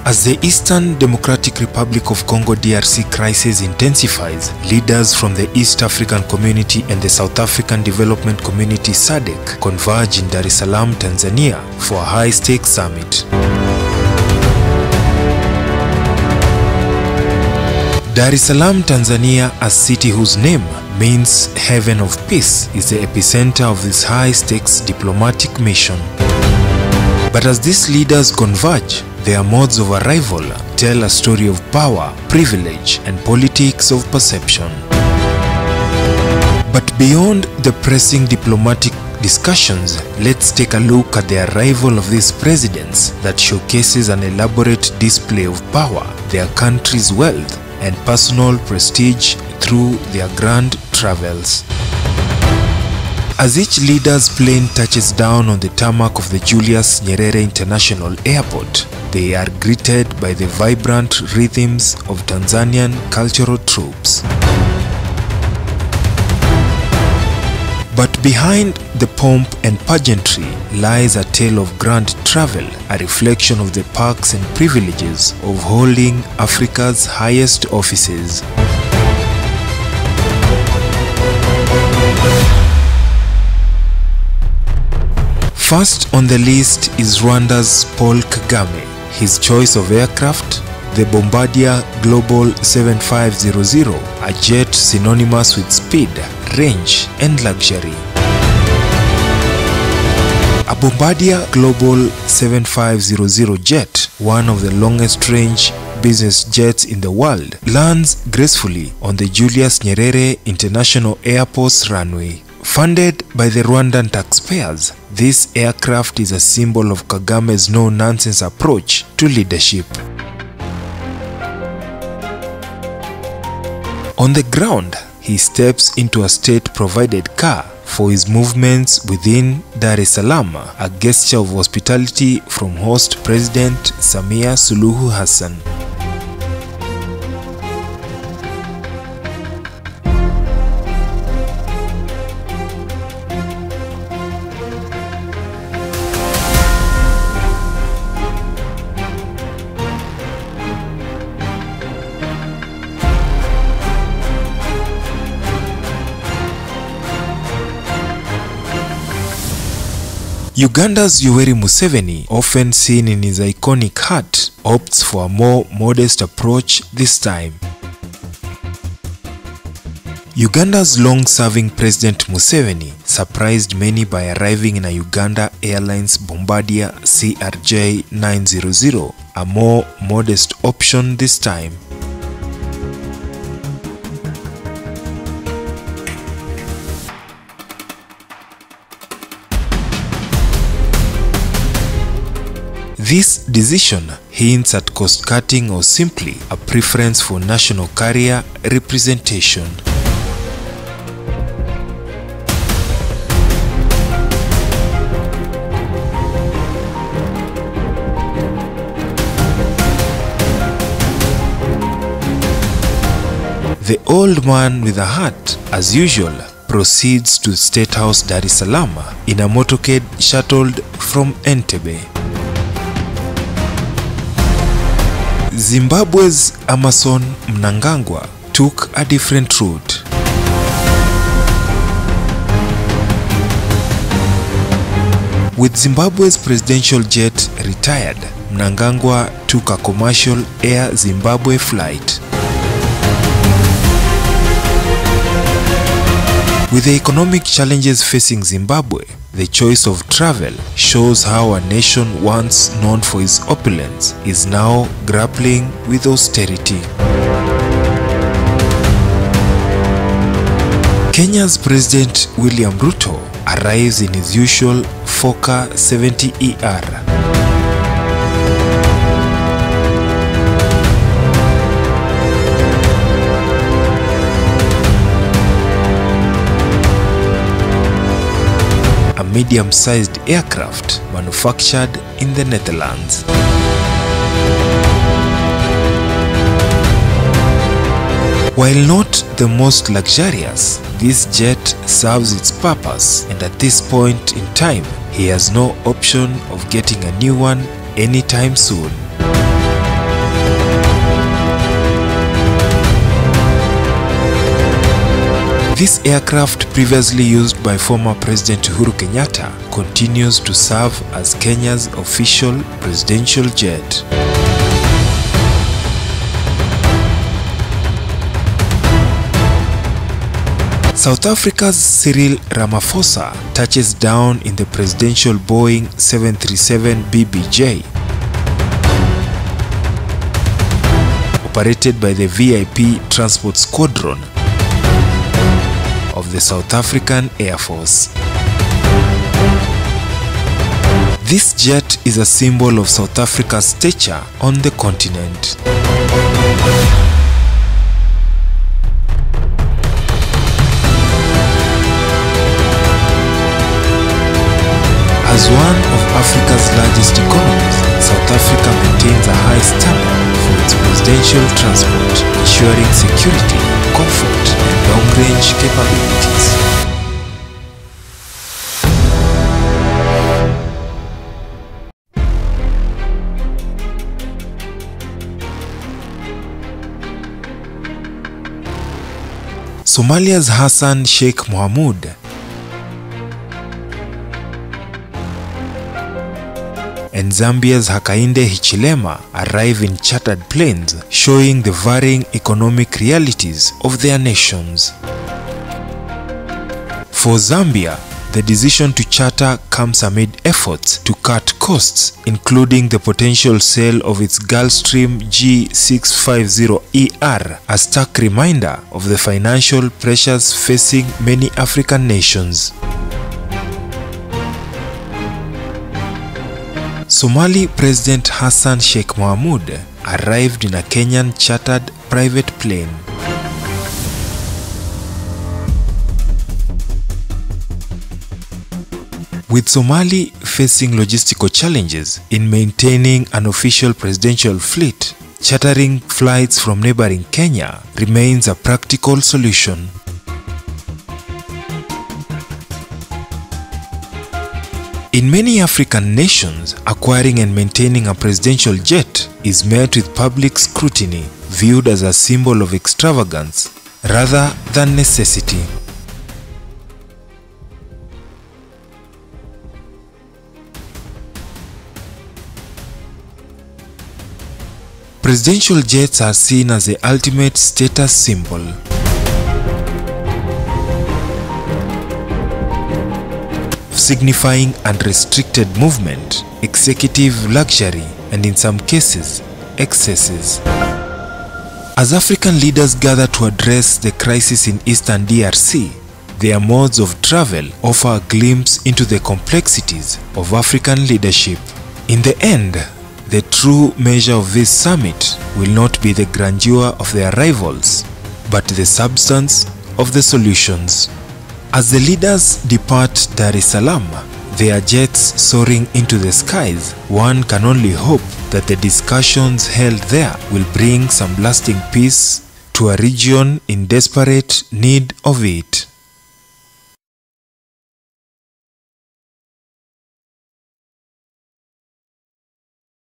As the Eastern Democratic Republic of Congo DRC crisis intensifies, leaders from the East African Community and the South African Development Community SADC converge in Dar es Salaam, Tanzania for a high-stakes summit. Dar es Salaam, Tanzania, a city whose name means Heaven of Peace, is the epicenter of this high-stakes diplomatic mission. But as these leaders converge, their modes of arrival tell a story of power, privilege, and politics of perception. But beyond the pressing diplomatic discussions, let's take a look at the arrival of these presidents that showcases an elaborate display of power, their country's wealth, and personal prestige through their grand travels. As each leader's plane touches down on the tarmac of the Julius Nyerere International Airport, they are greeted by the vibrant rhythms of Tanzanian cultural troops. But behind the pomp and pageantry lies a tale of grand travel, a reflection of the perks and privileges of holding Africa's highest offices. First on the list is Rwanda's Paul Kagame. His choice of aircraft, the Bombardier Global 7500, a jet synonymous with speed, range, and luxury. A Bombardier Global 7500 jet, one of the longest range business jets in the world, lands gracefully on the Julius Nyerere International Airport's runway. Funded by the Rwandan taxpayers, this aircraft is a symbol of Kagame's no-nonsense approach to leadership. On the ground, he steps into a state-provided car for his movements within Dar es Salaam, a gesture of hospitality from host President Samia Suluhu Hassan. Uganda's Yoweri Museveni, often seen in his iconic hat, opts for a more modest approach this time. Uganda's long-serving President Museveni surprised many by arriving in a Uganda Airlines Bombardier CRJ900, a more modest option this time. This decision hints at cost-cutting or simply a preference for national carrier representation. The old man with a hat, as usual, proceeds to State House Dar es Salaam in a motorcade shuttled from Entebbe. Zimbabwe's Emmerson Mnangagwa took a different route. With Zimbabwe's presidential jet retired, Mnangagwa took a commercial Air Zimbabwe flight. With the economic challenges facing Zimbabwe, the choice of travel shows how a nation once known for its opulence is now grappling with austerity. Kenya's President William Ruto arrives in his usual Fokker 70ER. Medium-sized aircraft manufactured in the Netherlands. While not the most luxurious, this jet serves its purpose, and at this point in time, he has no option of getting a new one anytime soon. This aircraft, previously used by former President Uhuru Kenyatta, continues to serve as Kenya's official presidential jet. South Africa's Cyril Ramaphosa touches down in the presidential Boeing 737 BBJ, operated by the VIP Transport Squadron of the South African Air Force. This jet is a symbol of South Africa's stature on the continent. As one of Africa's largest economies, South Africa maintains a high standard for its presidential transport, ensuring security, comfort, and long-range capabilities. Somalia's Hassan Sheikh Mohamud and Zambia's Hakainde Hichilema arrive in chartered planes, showing the varying economic realities of their nations. For Zambia, the decision to charter comes amid efforts to cut costs, including the potential sale of its Gulfstream G650ER, a stark reminder of the financial pressures facing many African nations. Somali President Hassan Sheikh Mohamud arrived in a Kenyan chartered private plane. With Somali facing logistical challenges in maintaining an official presidential fleet, chartering flights from neighboring Kenya remains a practical solution. In many African nations, acquiring and maintaining a presidential jet is met with public scrutiny, viewed as a symbol of extravagance rather than necessity. Presidential jets are seen as the ultimate status symbol. Signifying unrestricted movement, executive luxury, and in some cases, excesses. As African leaders gather to address the crisis in Eastern DRC, their modes of travel offer a glimpse into the complexities of African leadership. In the end, the true measure of this summit will not be the grandeur of the arrivals, but the substance of the solutions. As the leaders depart Dar es Salaam, their jets soaring into the skies, one can only hope that the discussions held there will bring some lasting peace to a region in desperate need of it.